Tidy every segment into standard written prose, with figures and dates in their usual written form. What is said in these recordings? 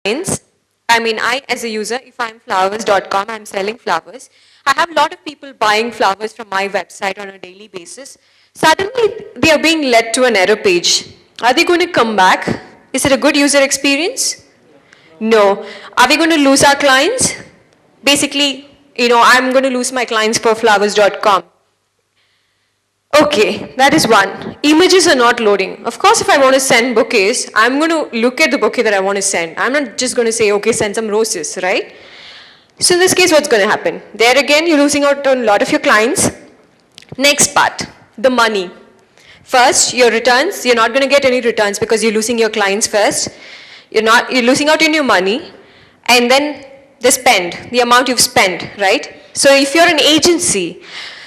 clients, I as a user, if I'm flowers.com, I'm selling flowers. I have a lot of people buying flowers from my website on a daily basis. Suddenly, they are being led to an error page. Are they going to come back? Is it a good user experience? No. Are we going to lose our clients? Basically, I'm going to lose my clients for flowers.com. Okay, that is one. Images are not loading. Of course, if I want to send bouquets, I'm going to look at the bouquet that I want to send. I'm not just going to say, okay, send some roses, right? So in this case, what's going to happen? There again, you're losing out on a lot of your clients. Next part, the money. First, your returns, you're not going to get any returns because you're losing your clients first. You're losing out on your money. And then the spend, the amount you've spent, right? So if you're an agency,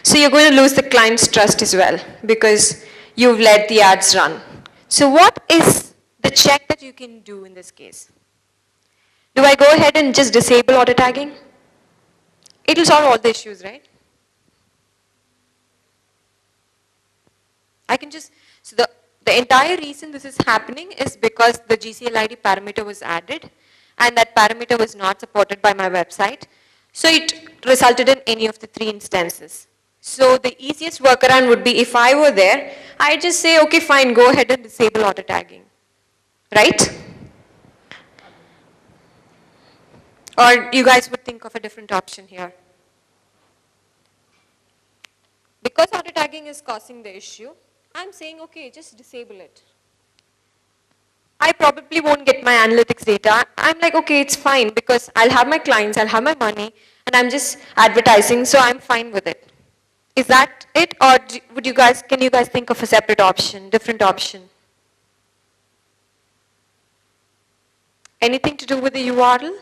so you're going to lose the client's trust as well because you've let the ads run. So what is the check that you can do in this case? Do I go ahead and just disable auto tagging? It will solve all the issues, right? I can just, so the entire reason this is happening is because the GCLID parameter was added and that parameter was not supported by my website. So it resulted in any of the 3 instances. So the easiest workaround would be if I were there, I'd just say, okay, fine, go ahead and disable auto tagging, right? Or you guys would think of a different option here. Because auto tagging is causing the issue, I'm saying, okay, just disable it. I probably won't get my analytics data. I'm like, okay, it's fine because I'll have my clients, I'll have my money, and I'm just advertising, so I'm fine with it. Is that it, or can you guys think of a separate option, different option? Anything to do with the URL?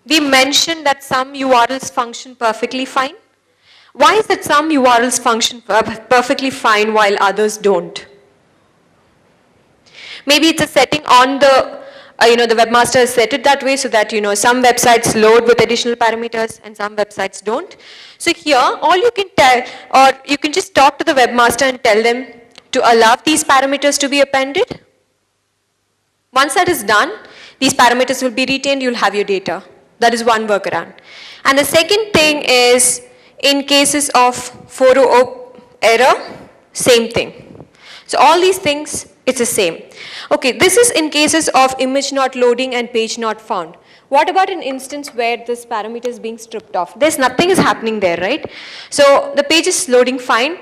We mentioned that some URLs function perfectly fine. Why is it some URLs function perfectly fine while others don't? Maybe it's a setting on the, the webmaster has set it that way so that, some websites load with additional parameters and some websites don't. So here, all you can tell, or you can just talk to the webmaster and tell them to allow these parameters to be appended. Once that is done, these parameters will be retained, you'll have your data. That is one workaround. And the second thing is, in cases of 400 error, same thing. So all these things, it's the same. Okay, this is in cases of image not loading and page not found. What about an instance where this parameter is being stripped off? There's nothing is happening there, right? So the page is loading fine.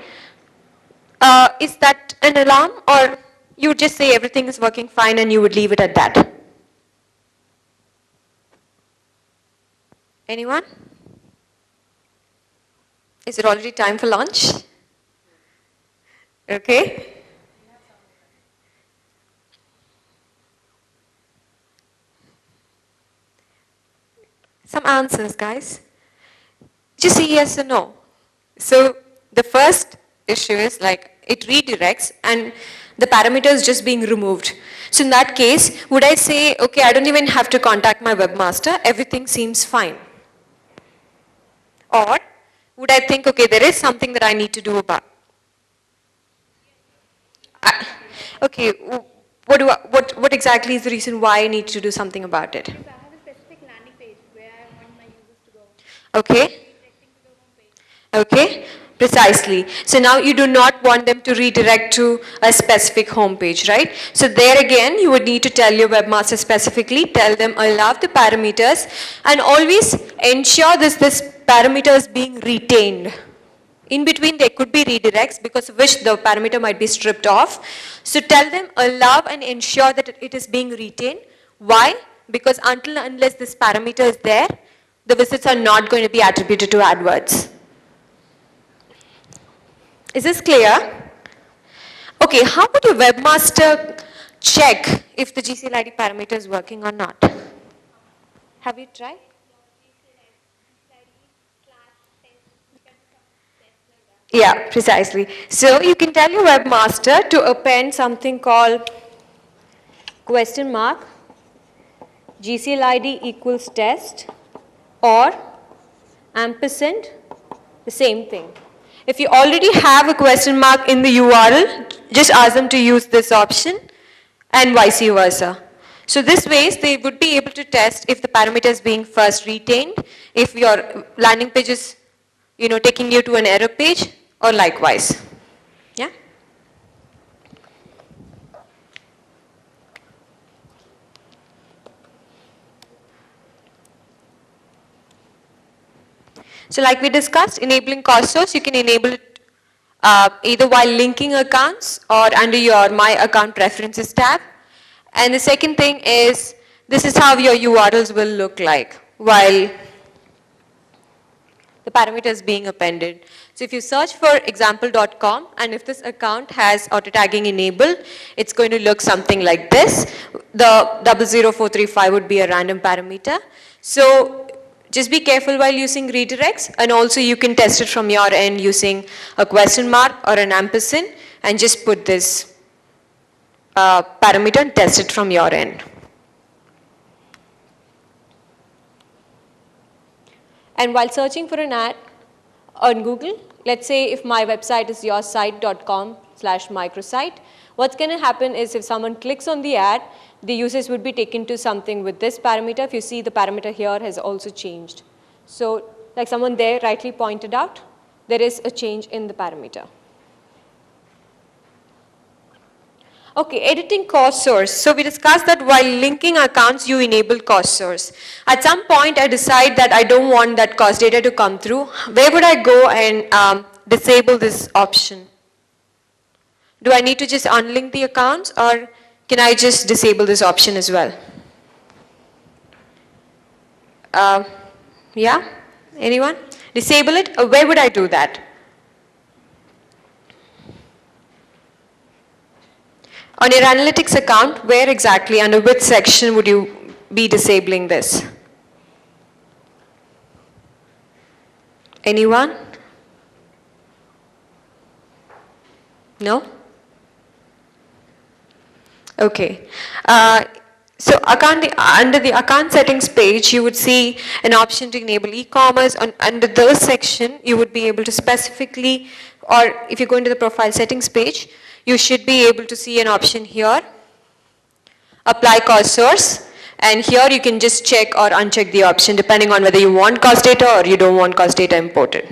Is that an alarm, or you would just say everything is working fine and you would leave it at that? Anyone? Is it already time for lunch? Okay. Some answers, guys. Just say yes or no. So the first issue is it redirects and the parameter is just being removed. So in that case, would I say, okay, I don't even have to contact my webmaster, everything seems fine? Or would I think, okay, there is something that I need to do about? Okay, what exactly is the reason why I need to do something about it? Because I have a specific landing page where I want my users to go. Okay. Okay, precisely. So now you do not want them to redirect to a specific home page, right? So there again, you would need to tell your webmaster specifically, tell them allow the parameters and always ensure this parameter is being retained. In between there could be redirects because of which the parameter might be stripped off. So tell them allow and ensure that it is being retained. Why? Because until and unless this parameter is there, the visits are not going to be attributed to AdWords. Is this clear? Okay, how would your webmaster check if the GCLID parameter is working or not? Have you tried? Yeah, precisely. So you can tell your webmaster to append something called question mark GCLID equals test or ampersand, the same thing. If you already have a question mark in the URL, just ask them to use this option and vice versa. So this ways they would be able to test if the parameter is being first retained, if your landing page is, taking you to an error page or likewise. Yeah. So like we discussed, enabling cost source, you can enable it either while linking accounts or under your My Account Preferences tab. And the second thing is, this is how your URLs will look like while the parameter is being appended. So if you search for example.com and if this account has auto tagging enabled, it's going to look something like this. The 00435 would be a random parameter. So just be careful while using redirects, and also you can test it from your end using a question mark or an ampersand and just put this parameter and test it from your end. And while searching for an ad on Google, let's say if my website is yoursite.com/microsite, what's going to happen is if someone clicks on the ad, the users would be taken to something with this parameter. If you see, the parameter here has also changed. So like someone there rightly pointed out, there is a change in the parameter. Okay, editing cost source. So we discussed that while linking accounts, you enable cost source. At some point, I decide that I don't want that cost data to come through. Where would I go and disable this option? Do I need to just unlink the accounts, or can I just disable this option as well? Yeah? Anyone? Disable it? Where would I do that? On your analytics account, where exactly, under which section would you be disabling this? Anyone? No? Okay. So under the account settings page, you would see an option to enable e-commerce. Under the section, you would be able to specifically, or if you go into the profile settings page, you should be able to see an option here, apply cost source, and here you can just check or uncheck the option depending on whether you want cost data or you don't want cost data imported.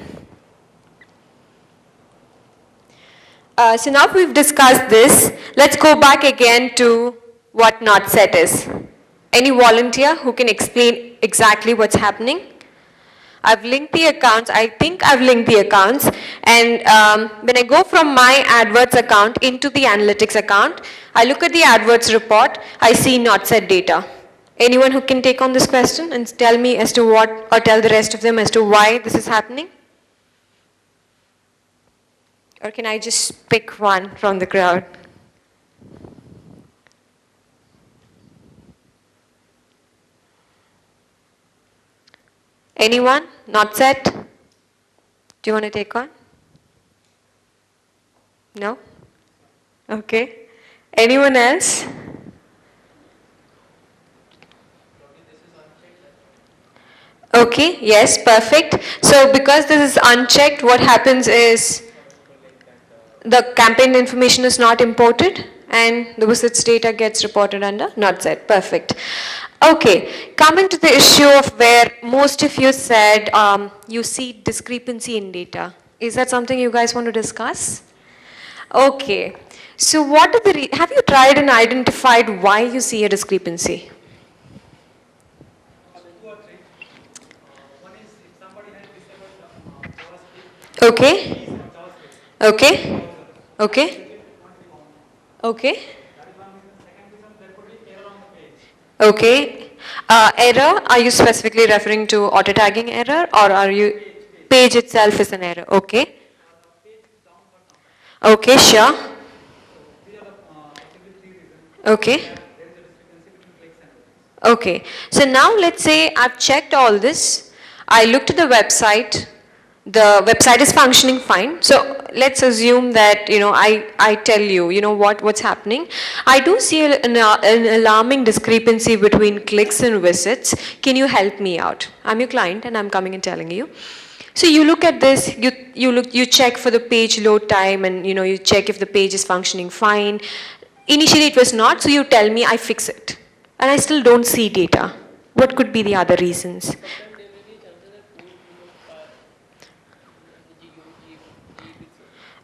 So now we've discussed this, let's go back again to what not set is. Any volunteer who can explain exactly what's happening? I've linked the accounts, I think I've linked the accounts, and when I go from my AdWords account into the analytics account, I look at the AdWords report, I see not set data. Anyone who can take on this question and tell me as to what, or tell the rest of them as to why this is happening? Or can I just pick one from the crowd? Anyone? Not set? Do you want to take on? No? Okay. Anyone else? Okay, yes, perfect. So because this is unchecked, what happens is the campaign information is not imported and the visits data gets reported under not set. Perfect. Okay, coming to the issue of where most of you said you see discrepancy in data. Is that something you guys want to discuss? Okay, so what are the, have you tried and identified why you see a discrepancy? Okay, okay, okay, okay. Okay. Error, are you specifically referring to auto tagging error, or are you page itself is an error? Okay. Okay, sure. Okay. Okay. So now let's say I've checked all this. I looked at the website. The website is functioning fine. So let's assume that, I tell you, what's happening. I do see an alarming discrepancy between clicks and visits. Can you help me out? I'm your client and I'm coming and telling you. So you look at this, you check for the page load time, and you check if the page is functioning fine. Initially it was not, so you tell me, I fix it. and I still don't see data. What could be the other reasons? Sometimes there may be chances that code the GUI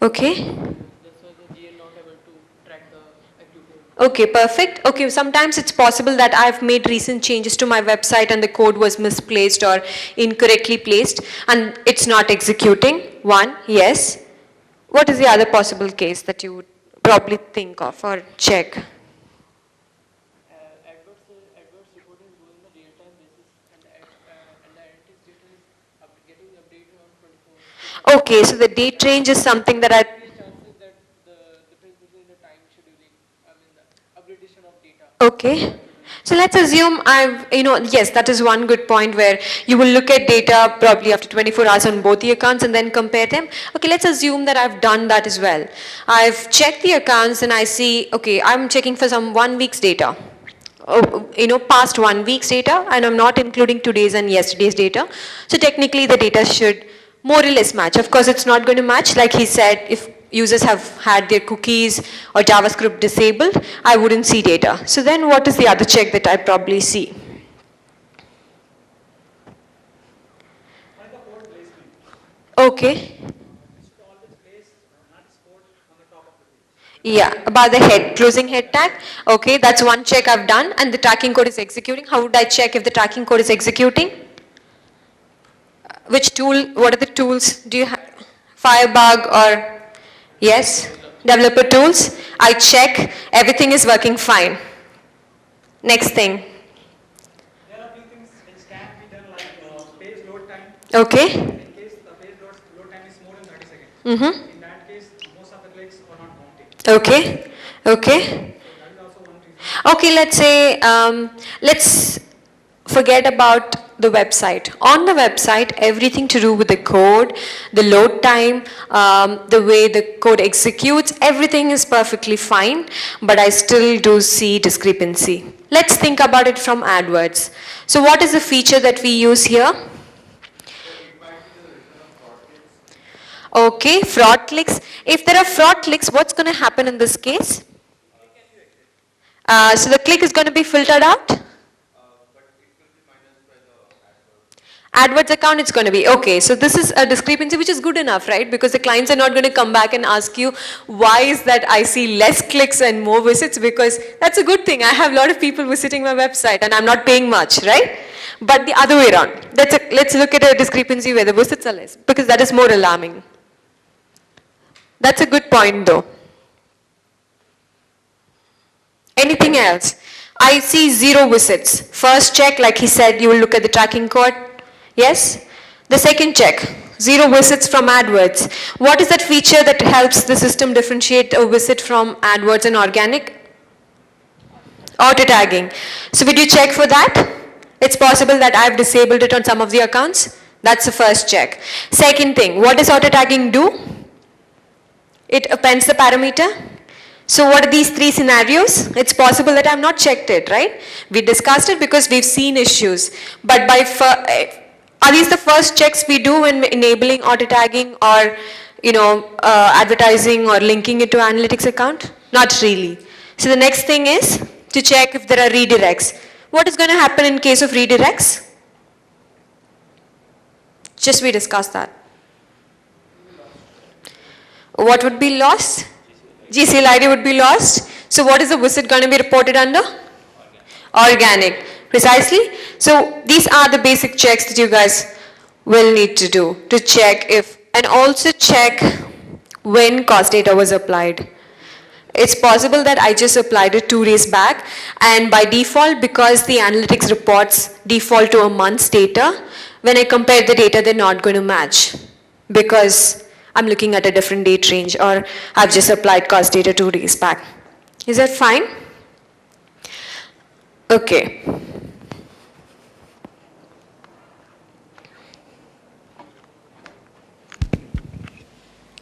Okay. that's why the GL not able to track the activity. Okay, perfect. Okay, sometimes it's possible that I've made recent changes to my website and the code was misplaced or incorrectly placed and it's not executing. One, yes. What is the other possible case that you would probably think of or check? AdWords reporting goes in the real-time basis and the analytics data is getting updated on 24. Okay, so the date range is something that I There is chances that the difference between the time scheduling, the updation of data. Okay. So let's assume yes, that is one good point where you will look at data probably after 24 hours on both the accounts and then compare them. Okay, let's assume that I've done that as well. I've checked the accounts and I see, okay, I'm checking for some 1 week's data. Past 1 week's data, and I'm not including today's and yesterday's data. So technically the data should more or less match. Of course, it's not going to match. Like he said, if users have had their cookies or JavaScript disabled, I wouldn't see data. So then what is the other check that I probably see? Okay. Yeah, about the head, closing head tag. Okay, that's one check I've done and the tracking code is executing. How would I check if the tracking code is executing? Which tool, what are the tools do you have? Firebug or, yes, developer tools. I check, everything is working fine. Next thing. There are few things which can be done like page load time. Okay. In case the page load time is more than 30 seconds. Mm-hmm. In that case, most of the clicks are not counting. Okay. Okay. So that is also one reason. Okay, let's say, let's forget about the website. On the website, everything to do with the code, the load time, the way the code executes, everything is perfectly fine, but I still do see discrepancy. Let's think about it from AdWords. So what is the feature that we use here? Okay, fraud clicks. If there are fraud clicks, what's going to happen in this case? So the click is going to be filtered out? AdWords account, it's going to be, okay, so this is a discrepancy which is good enough, right? Because the clients are not going to come back and ask you, why is that I see less clicks and more visits? Because that's a good thing. I have a lot of people visiting my website and I'm not paying much, right? But the other way around, let's look at a discrepancy where the visits are less, because that is more alarming. That's a good point though. Anything else? I see 0 visits. First check, like he said, you will look at the tracking code. Yes? The second check, 0 visits from AdWords. What is that feature that helps the system differentiate a visit from AdWords and organic? Auto tagging. So would you check for that? It's possible that I've disabled it on some of the accounts. That's the first check. Second thing, what does auto tagging do? It appends the parameter. So what are these 3 scenarios? It's possible that I've not checked it, right? We discussed it because we've seen issues. But are these the first checks we do when enabling auto tagging or advertising or linking it to analytics account? Not really. So the next thing is to check if there are redirects. What is going to happen in case of redirects? Just we discussed that. What would be lost? GCL ID would be lost. So what is the visit going to be reported under? Organic. Precisely. So these are the basic checks that you guys will need to do to check if, and also check when cost data was applied. It's possible that I just applied it 2 days back, and by default, because the analytics reports default to a month's data, when I compare the data, they're not going to match because I'm looking at a different date range, or I've just applied cost data 2 days back. Is that fine? Okay.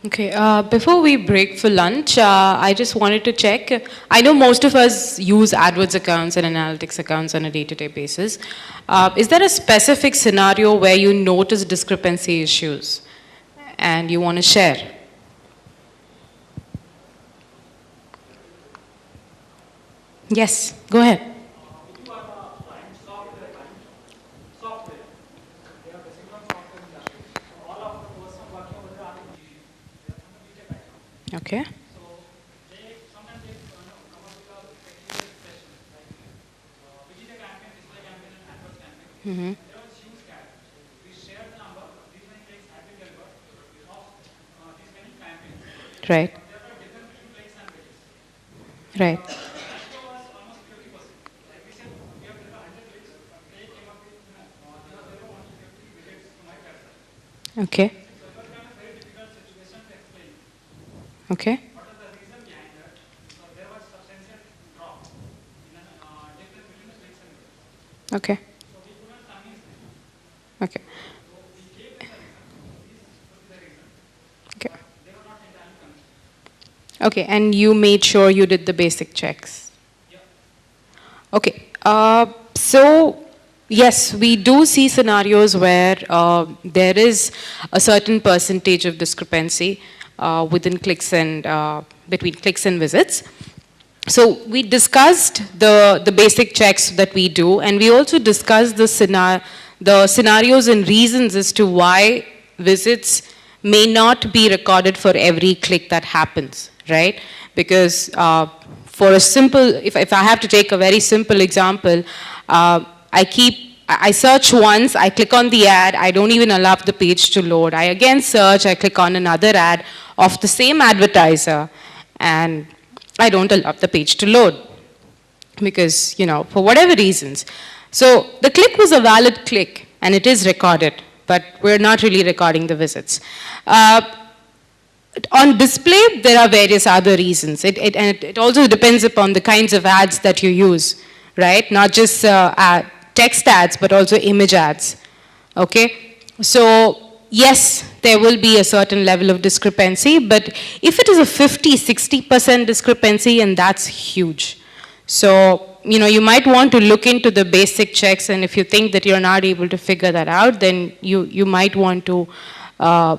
Okay, before we break for lunch, I just wanted to check. I know most of us use AdWords accounts and analytics accounts on a day-to-day basis. Is there a specific scenario where you notice discrepancy issues and you want to share? Yes, go ahead. When you Okay. Mm-hmm. Right. Right. Okay. Okay. Okay. Okay. Okay. Okay, and you made sure you did the basic checks. Okay, so yes, we do see scenarios where there is a certain percentage of discrepancy within clicks and between clicks and visits. So we discussed the basic checks that we do, and we also discussed the scenarios and reasons as to why visits may not be recorded for every click that happens, right? Because for a simple, if I have to take a very simple example, I search once, I click on the ad, I don't even allow the page to load. I again search, I click on another ad of the same advertiser, and I don't allow the page to load because, you know, for whatever reasons. So the click was a valid click and it is recorded, but we're not really recording the visits. On display, there are various other reasons. It also depends upon the kinds of ads that you use, right? Not just text ads, but also image ads, okay? So yes, there will be a certain level of discrepancy, but if it is a 50-60% discrepancy, and that's huge. So, you know, you might want to look into the basic checks, and if you think that you're not able to figure that out, then you might want to,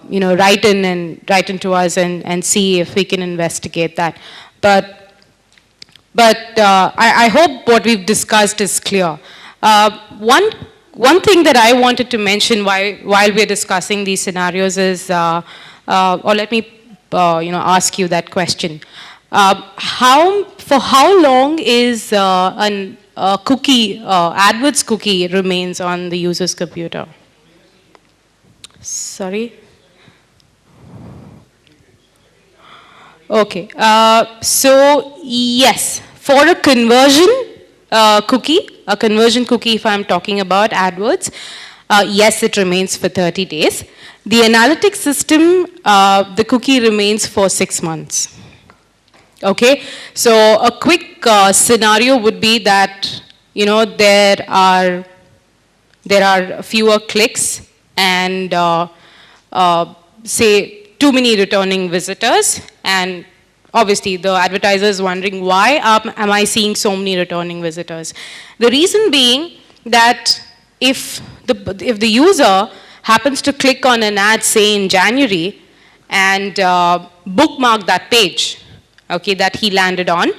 you know, write into us and see if we can investigate that. But I hope what we've discussed is clear. One thing that I wanted to mention while we're discussing these scenarios is, or let me you know, ask you that question. For how long is a cookie, AdWords cookie remains on the user's computer? Sorry? Okay, so yes, for a conversion cookie, if I'm talking about AdWords, yes, it remains for 30 days. The analytics system, the cookie remains for 6 months. Okay, so a quick scenario would be that, you know, there are fewer clicks and say too many returning visitors, and obviously the advertiser is wondering, why am I seeing so many returning visitors? The reason being that if the user happens to click on an ad, say in January, and bookmark that page, okay, that he landed on,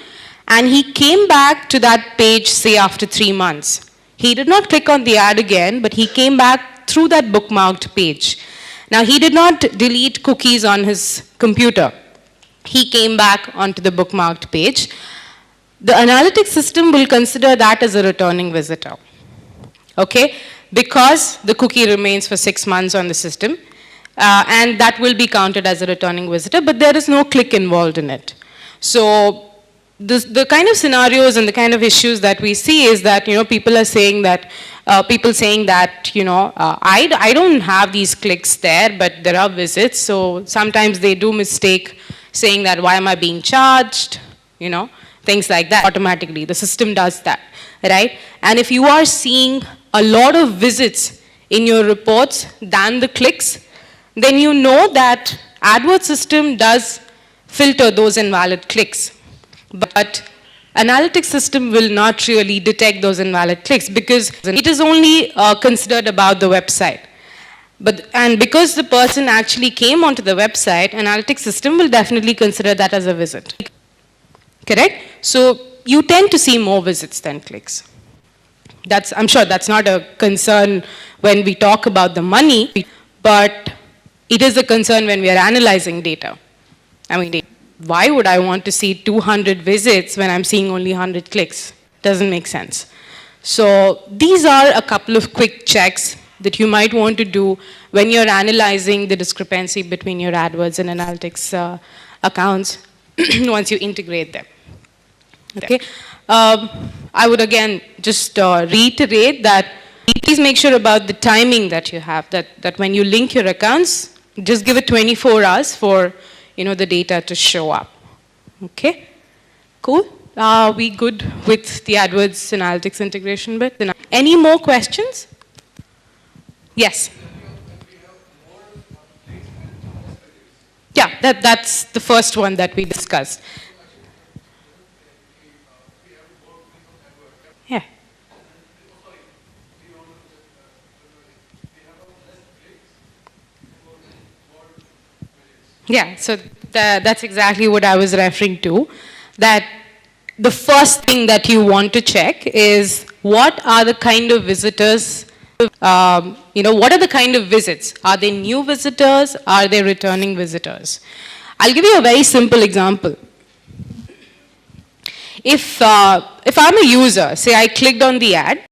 and he came back to that page, say after 3 months. He did not click on the ad again, but he came back through that bookmarked page. Now, he did not delete cookies on his computer. He came back onto the bookmarked page. The analytics system will consider that as a returning visitor, okay? Because the cookie remains for 6 months on the system, and that will be counted as a returning visitor, but there is no click involved in it. So the kind of scenarios and the kind of issues that we see is that, you know, people are saying that, you know, I don't have these clicks there, but there are visits, so sometimes they do mistake saying that, why am I being charged, you know, things like that. Automatically, the system does that, right? And if you are seeing a lot of visits in your reports than the clicks, then you know that AdWords system does filter those invalid clicks. But analytics system will not really detect those invalid clicks because it is only considered about the website. And because the person actually came onto the website, analytics system will definitely consider that as a visit. Correct? So you tend to see more visits than clicks. I'm sure that's not a concern when we talk about the money, but it is a concern when we are analyzing data. I mean, why would I want to see 200 visits when I'm seeing only 100 clicks? Doesn't make sense. So these are a couple of quick checks that you might want to do when you're analyzing the discrepancy between your AdWords and analytics accounts once you integrate them. Okay. I would again just reiterate that please make sure about the timing that you have, that when you link your accounts, just give it 24 hours for the data to show up. Okay? Cool? Are we good with the AdWords analytics integration bit? Any more questions? Yes. Yeah, that's the first one that we discussed. Yeah. Yeah, so that's exactly what I was referring to. That the first thing that you want to check is what are the kind of visitors, what are the kind of visits? Are they new visitors? Are they returning visitors? I'll give you a very simple example. If I'm a user, say I clicked on the ad,